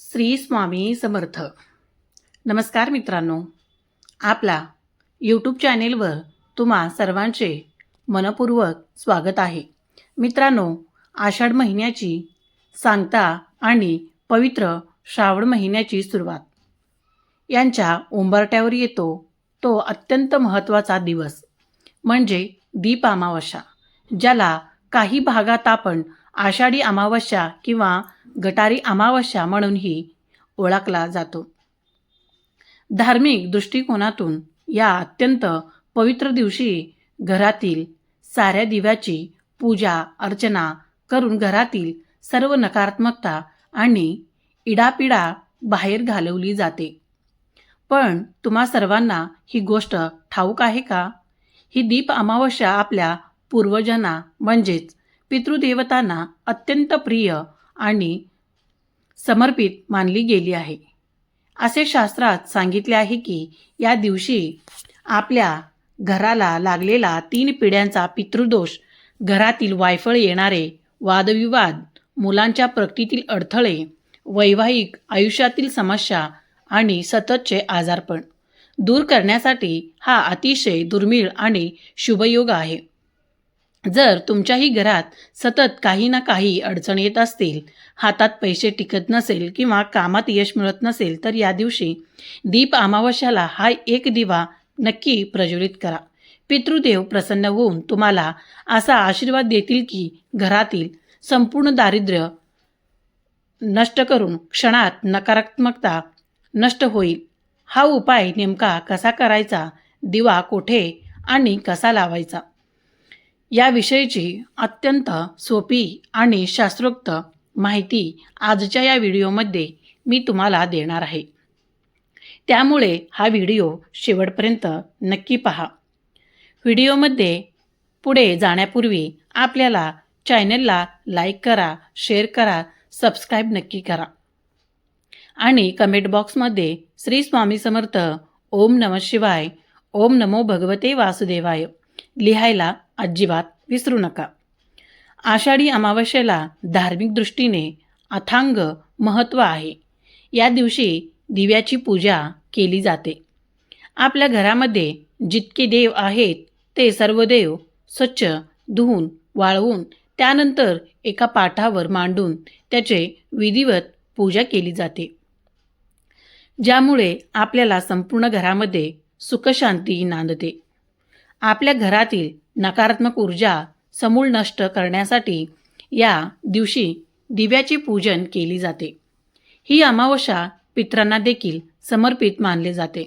श्री स्वामी समर्थ. नमस्कार मित्रांनो, आपला यूट्यूब चॅनेलवर तुम्हा सर्वांचे मनपूर्वक स्वागत आहे. मित्रांनो, आषाढ महिन्याची सांगता आणि पवित्र श्रावण महिन्याची सुरुवात यांच्या उंबरठ्यावर येतो तो अत्यंत महत्त्वाचा दिवस म्हणजे दीप अमावस्या, ज्याला काही भागात आपण आषाढी अमावस्या किंवा गटारी अमावस्या म्हणूनही ओळखला जातो. धार्मिक दृष्टिकोनातून या अत्यंत पवित्र दिवशी घरातील साऱ्या दिव्याची पूजा अर्चना करून घरातील सर्व नकारात्मकता आणि इडापिडा बाहेर घालवली जाते. पण तुम्हा सर्वांना ही गोष्ट ठाऊक आहे का? ही दीप अमावस्या आपल्या पूर्वजांना म्हणजेच पितृदेवतांना अत्यंत प्रिय आणि समर्पित मानली गेली आहे. असे शास्त्रात सांगितले आहे की या दिवशी आपल्या घराला लागलेला 3 पिढ्यांचा पितृदोष, घरातील वायफळ येणारे वादविवाद, मुलांच्या प्रगतीतील अडथळे, वैवाहिक आयुष्यातील समस्या आणि सततचे आजारपण दूर करण्यासाठी हा अतिशय दुर्मिळ आणि शुभयोग आहे. जर तुमच्याही घरात सतत काही ना काही अडचण येत असतील, हातात पैसे टिकत नसेल किंवा कामात यश मिळत नसेल, तर या दिवशी दीप अमावस्याला हा एक दिवा नक्की प्रज्वलित करा. पितृदेव प्रसन्न होऊन तुम्हाला असा आशीर्वाद देतील की घरातील संपूर्ण दारिद्र्य नष्ट करून क्षणात नकारात्मकता नष्ट होईल. हा उपाय नेमका कसा करायचा, दिवा कोठे आणि कसा लावायचा याविषयीची अत्यंत सोपी आणि शास्त्रोक्त माहिती आजच्या या व्हिडिओमध्ये मी तुम्हाला देणार आहे. त्यामुळे हा व्हिडिओ शेवटपर्यंत नक्की पहा. व्हिडिओमध्ये पुढे जाण्यापूर्वी आपल्याला चॅनलला लाईक करा, शेअर करा, सबस्क्राईब नक्की करा आणि कमेंट बॉक्समध्ये श्री स्वामी समर्थ, ओम नमः शिवाय, ओम नमो भगवते वासुदेवाय लिहायला अजिबात विसरू नका. आषाढी अमावस्येला धार्मिक दृष्टीने अथांग महत्त्व आहे. या दिवशी दिव्याची पूजा केली जाते. आपल्या घरामध्ये जितके देव आहेत ते सर्व देव स्वच्छ धुवून वाळवून त्यानंतर एका पाटावर मांडून त्याचे विधिवत पूजा केली जाते, ज्यामुळे आपल्याला संपूर्ण घरामध्ये सुखशांती नांदते. आपल्या घरातील नकारात्मक ऊर्जा समूळ नष्ट करण्यासाठी या दिवशी दिव्याचे पूजन केले जाते. ही अमावस्या पितरांना देखील समर्पित मानले जाते.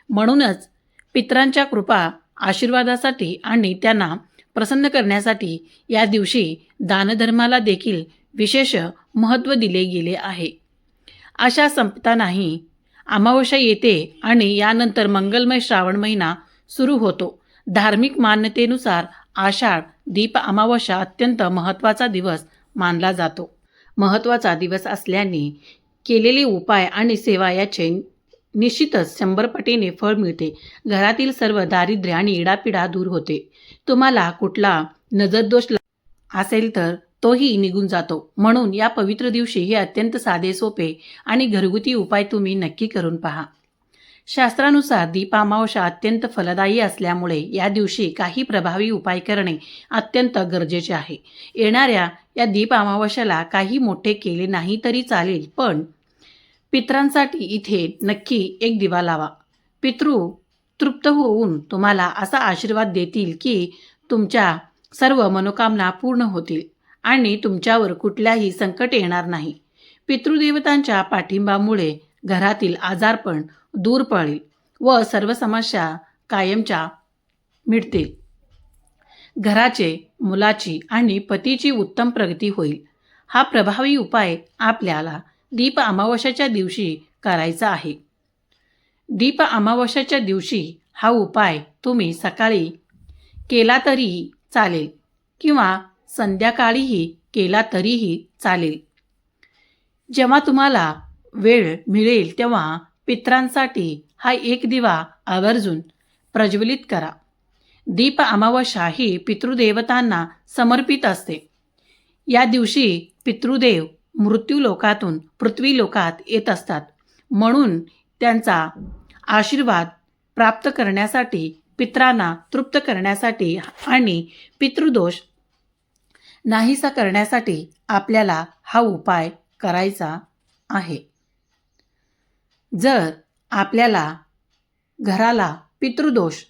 म्हणूनच पितरांच्या कृपा आशीर्वादासाठी आणि त्यांना प्रसन्न करण्यासाठी या दिवशी दानधर्माला देखील विशेष महत्त्व दिले गेले आहे. अशा संपतानाही अमावस्या येते आणि यानंतर मंगलमय श्रावण महिना सुरू होतो. धार्मिक मान्यतेनुसार आषाढ दीप अमावस्या अत्यंत महत्त्वाचा दिवस मानला जातो. महत्त्वाचा दिवस असल्याने केलेले उपाय आणि सेवा याचे निश्चितच 100 पटीने फळ मिळते. घरातील सर्व दारिद्र्य आणि इडापिडा दूर होते. तुम्हाला कुठला नजरदोष असेल तर तोही निघून जातो. म्हणून या पवित्र दिवशी हे अत्यंत साधे सोपे आणि घरगुती उपाय तुम्ही नक्की करून पहा. शास्त्रानुसार दीप अमावस्या अत्यंत फलदायी असल्यामुळे या दिवशी काही प्रभावी उपाय करणे अत्यंत गरजेचे आहे. येणाऱ्या या दीप अमावस्याला काही मोठे केले नाही तरी चालेल, पण पितरांसाठी इथे नक्की एक दिवा लावा. पितृ तृप्त होऊन तुम्हाला असा आशीर्वाद देतील की तुमच्या सर्व मनोकामना पूर्ण होतील आणि तुमच्यावर कुठल्याही संकट येणार नाही. पितृदेवतांच्या पाठिंबामुळे घरातील आजारपण दूर पडेल व सर्व समस्या कायमच्या मिटतील. घराचे, मुलाची आणि पतीची उत्तम प्रगती होईल. हा प्रभावी उपाय आपल्याला दीप अमावस्याच्या दिवशी करायचा आहे. दीप अमावस्याच्या दिवशी हा उपाय तुम्ही सकाळी केला तरीही चालेल किंवा संध्याकाळीही केला तरीही चालेल. जेव्हा तुम्हाला वेळ मिळेल तेव्हा पितरांसाठी हा एक दिवा आवर्जून प्रज्वलित करा. दीप अमावस्या ही पितृदेवतांना समर्पित असते. या दिवशी पितृदेव मृत्यूलोकातून पृथ्वीलोकात येत असतात. म्हणून त्यांचा आशीर्वाद प्राप्त करण्यासाठी, पितरांना तृप्त करण्यासाठी आणि पितृदोष नाहीसा करण्यासाठी आपल्याला हा उपाय करायचा आहे. जर आपल्याला घराला पितृदोष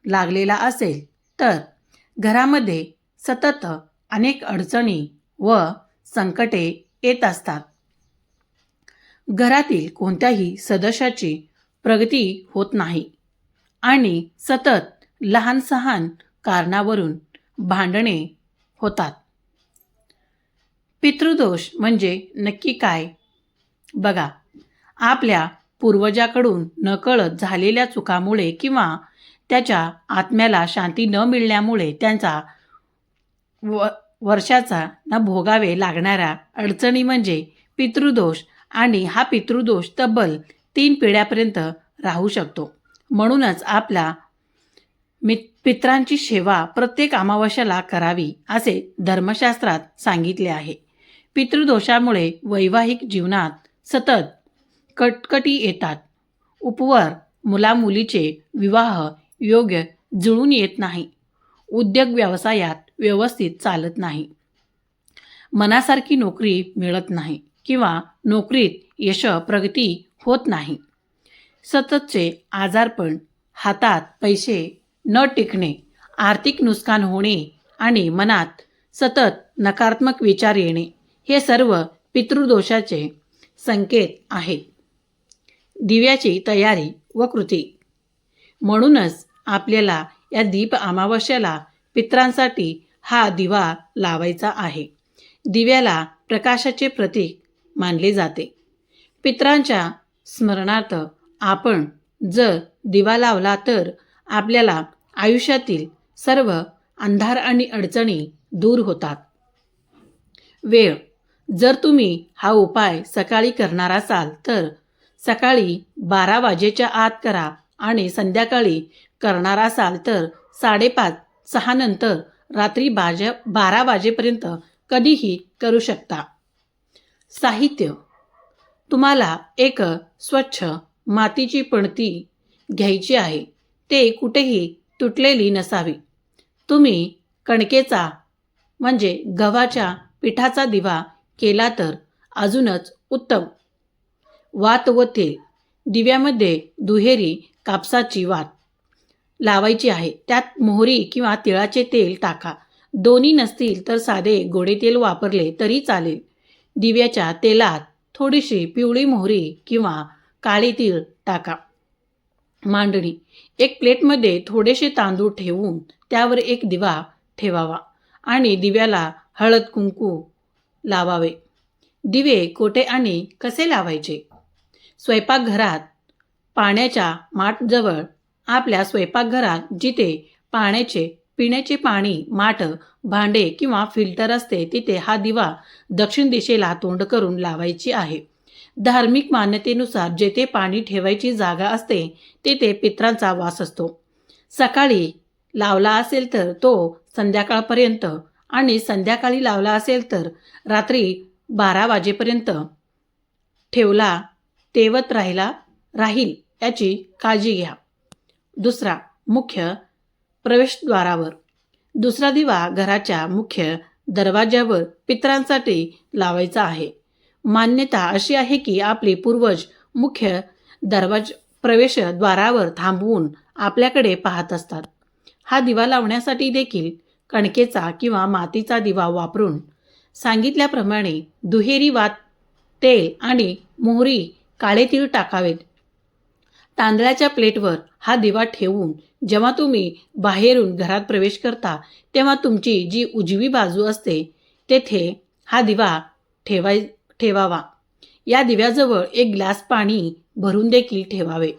लागलेला असेल तर घरामध्ये सतत अनेक अडचणी व संकटे येत असतात. घरातील कोणत्याही सदस्याची प्रगती होत नाही आणि सतत लहान सहान कारणावरून भांडणे होतात. पितृदोष म्हणजे नक्की काय? बघा, आपल्या पूर्वजाकडून नकळत झालेल्या चुकामुळे किंवा त्याच्या आत्म्याला शांती न मिळण्यामुळे त्यांचा वर्षाचा न भोगावे लागणाऱ्या अडचणी म्हणजे पितृदोष. आणि हा पितृदोष तब्बल 3 पिढ्यापर्यंत राहू शकतो. म्हणूनच आपल्या पितरांची सेवा प्रत्येक अमावस्याला करावी असे धर्मशास्त्रात सांगितले आहे. पितृदोषामुळे वैवाहिक जीवनात सतत कटकटी येतात. उपवर मुलामुलीचे विवाह योग्य जुळून येत नाही. उद्योग व्यवसायात व्यवस्थित चालत नाही. मनासारखी नोकरी मिळत नाही किंवा नोकरीत यश प्रगती होत नाही. सततचे आजारपण, हातात पैसे न टिकणे, आर्थिक नुकसान होणे आणि मनात सतत नकारात्मक विचार येणे हे सर्व पितृदोषाचे संकेत आहेत. दिव्याची तयारी व कृती. म्हणूनच आपल्याला या दीप अमावस्याला पितरांसाठी हा दिवा लावायचा आहे. दिव्याला प्रकाशाचे प्रतीक मानले जाते. पितरांच्या स्मरणार्थ आपण जर दिवा लावला तर आपल्याला आयुष्यातील सर्व अंधार आणि अडचणी दूर होतात. वेळ. जर तुम्ही हा उपाय सकाळी करणार असाल तर सकाळी 12 वाजेच्या आत करा आणि संध्याकाळी करणार असाल तर 5:30-6 नंतर रात्री 12 वाजेपर्यंत कधीही करू शकता. साहित्य. तुम्हाला एक स्वच्छ मातीची पणती घ्यायची आहे. ते कुठेही तुटलेली नसावी. तुम्ही कणकेचा म्हणजे गव्हाच्या पिठाचा दिवा केला तर अजूनच उत्तम. वात व तेल. दिव्यामध्ये दुहेरी कापसाची वात लावायची आहे. त्यात मोहरी किंवा तिळाचे तेल टाका. दोन्ही नसतील तर साधे गोडे तेल वापरले तरी चालेल. दिव्याच्या तेलात थोडीशी पिवळी मोहरी किंवा काळे तीळ टाका. मांडणी. एक प्लेटमध्ये थोडेसे तांदूळ ठेवून त्यावर एक दिवा ठेवावा आणि दिव्याला हळद कुंकू लावावे. दिवे कोठे आणि कसे लावायचे? स्वयंपाकघरात पाण्याच्या माठजवळ. आपल्या स्वयंपाकघरात जिथे पाण्याचे पिण्याचे पाणी, माठ, भांडे किंवा फिल्टर असते तिथे हा दिवा दक्षिण दिशेला तोंड करून लावायची आहे. धार्मिक मान्यतेनुसार जेथे पाणी ठेवायची जागा असते तेथे पितरांचा वास असतो. सकाळी लावला असेल तर तो संध्याकाळपर्यंत आणि संध्याकाळी लावला असेल तर रात्री 12 वाजेपर्यंत ठेवला तेवत राहील याची काळजी घ्या. दुसरा. मुख्य प्रवेशद्वारावर. दुसरा दिवा घराच्या मुख्य दरवाज्यावर पितरांसाठी लावायचा आहे. मान्यता अशी आहे की आपले पूर्वज मुख्य प्रवेशद्वारावर थांबवून आपल्याकडे पाहत असतात. हा दिवा लावण्यासाठी देखील कणकेचा किंवा मातीचा दिवा वापरून सांगितल्याप्रमाणे दुहेरी वात, तेल आणि मोहरी, काळे तीळ टाकावेत. तांदळाच्या प्लेटवर हा दिवा ठेवून जेव्हा तुम्ही बाहेरून घरात प्रवेश करता तेव्हा तुमची जी उजवी बाजू असते तेथे हा दिवा ठेवावा. या दिव्याजवळ एक ग्लास पाणी भरून देखील ठेवावे.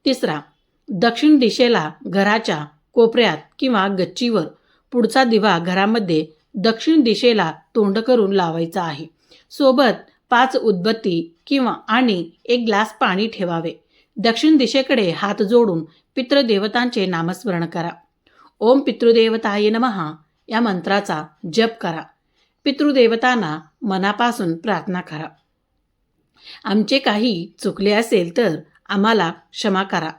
तिसरा. दक्षिण दिशेला घराच्या कोपऱ्यात किंवा गच्चीवर पुढचा दिवा घरामध्ये दक्षिण दिशेला तोंड करून लावायचा आहे. सोबत 5 उदबत्ती आणि एक ग्लास पाणी ठेवावे. दक्षिण दिशेकडे हात जोडून पितृदेवतांचे नामस्मरण करा. ओम पितृदेवताय नमः या मंत्राचा जप करा. पितृदेवतांना मनापासून प्रार्थना करा. आमचे काही चुकले असेल तर आम्हाला क्षमा करा.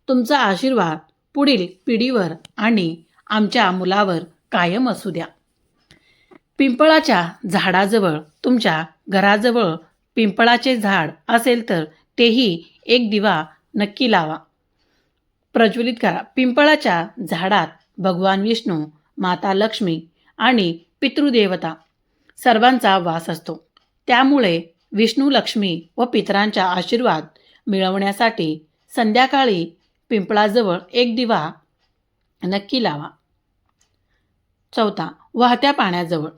तुमचा आशीर्वाद पुढील पिढीवर आणि आमच्या मुलावर कायम असू द्या. पिंपळाच्या झाडाजवळ, तुमच्या घराजवळ पिंपळाचे झाड असेल तर तेही एक दिवा नक्की लावा, प्रज्वलित करा. पिंपळाच्या झाडात भगवान विष्णू, माता लक्ष्मी आणि पितृदेवता सर्वांचा वास असतो. त्यामुळे विष्णू, लक्ष्मी व पितरांचा आशीर्वाद मिळवण्यासाठी संध्याकाळी पिंपळाजवळ एक दिवा नक्की लावा. 4. वाहत्या पाण्याजवळ.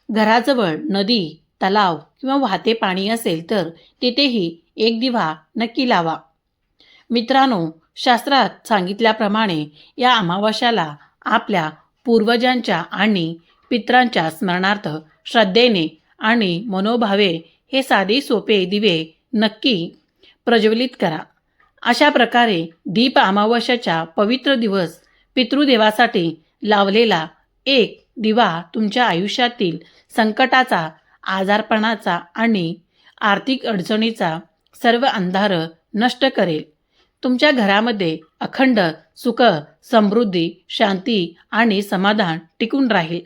घराजवळ नदी, तलाव किंवा वाहते पाणी असेल तर तिथेही एक दिवा नक्की लावा. मित्रांनो, शास्त्रात सांगितल्याप्रमाणे या अमावास्याला आपल्या पूर्वजांच्या आणि पितरांच्या स्मरणार्थ श्रद्धेने आणि मनोभावे हे साधे सोपे दिवे नक्की प्रज्वलित करा. अशा प्रकारे दीप अमावास्याचा पवित्र दिवस पितृदेवासाठी लावलेला एक दिवा तुमच्या आयुष्यातील संकटाचा, आजारपणाचा आणि आर्थिक अडचणीचा सर्व अंधार नष्ट करेल. तुमच्या घरामध्ये अखंड सुख, समृद्धी, शांती आणि समाधान टिकून राहील.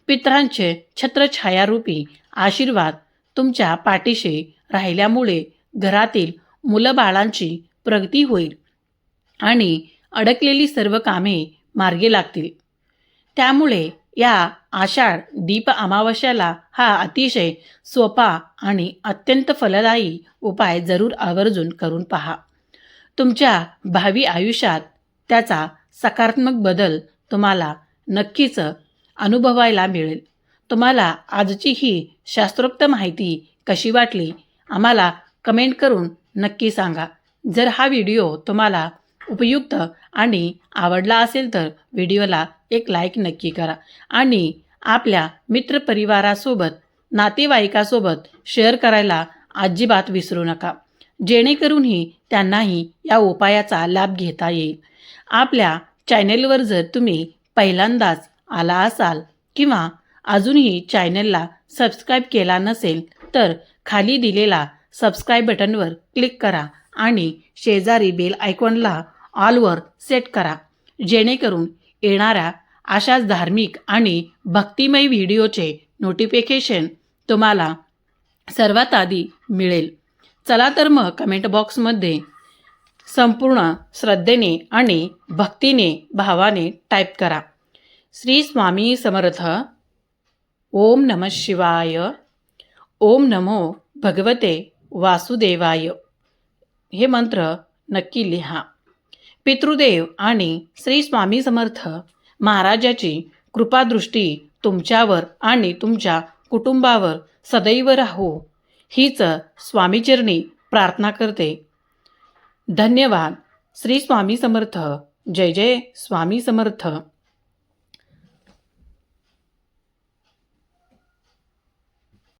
पितरांचे छत्रछायारूपी आशीर्वाद तुमच्या पाठीशी राहिल्यामुळे घरातील मुलंबाळांची प्रगती होईल आणि अडकलेली सर्व कामे मार्गी लागतील. त्यामुळे या आषाढ दीप अमावास्याला हा अतिशय सोपा आणि अत्यंत फलदायी उपाय जरूर आवर्जून करून पहा. तुमच्या भावी आयुष्यात त्याचा सकारात्मक बदल तुम्हाला नक्कीच अनुभवायला मिळेल. तुम्हाला आजची ही शास्त्रोक्त माहिती कशी वाटली आम्हाला कमेंट करून नक्की सांगा. जर हा व्हिडिओ तुम्हाला उपयुक्त आणि आवडला असेल तर व्हिडिओला एक लाईक नक्की करा आणि आपल्या मित्रपरिवारासोबत, नातेवाईकासोबत शेअर करायला अजिबात विसरू नका, जेणेकरूनही त्यांनाही या उपायाचा लाभ घेता येईल. आपल्या चॅनेलवर जर तुम्ही पहिल्यांदाच आला असाल किंवा अजूनही चॅनेलला सबस्क्राईब केला नसेल तर खाली दिलेला सबस्क्राईब बटनवर क्लिक करा आणि शेजारी बेल आयकॉनला ऑलवर सेट करा, जेणेकरून येणाऱ्या अशाच धार्मिक आणि भक्तिमय व्हिडिओचे नोटिफिकेशन तुम्हाला सर्वात आधी मिळेल. चला तर मग कमेंट बॉक्समध्ये संपूर्ण श्रद्धेने आणि भक्तीने, भावाने टाईप करा. श्री स्वामी समर्थ. ओम नमः शिवाय. ओम नमो भगवते वासुदेवाय. हे मंत्र नक्की लिहा. पितृदेव आणि श्री स्वामी समर्थ महाराजाची कृपादृष्टी तुमच्यावर आणि तुमच्या कुटुंबावर सदैव राहो, हीच स्वामीचरणी प्रार्थना करते. धन्यवाद. श्री स्वामी समर्थ. जय जय स्वामी समर्थ.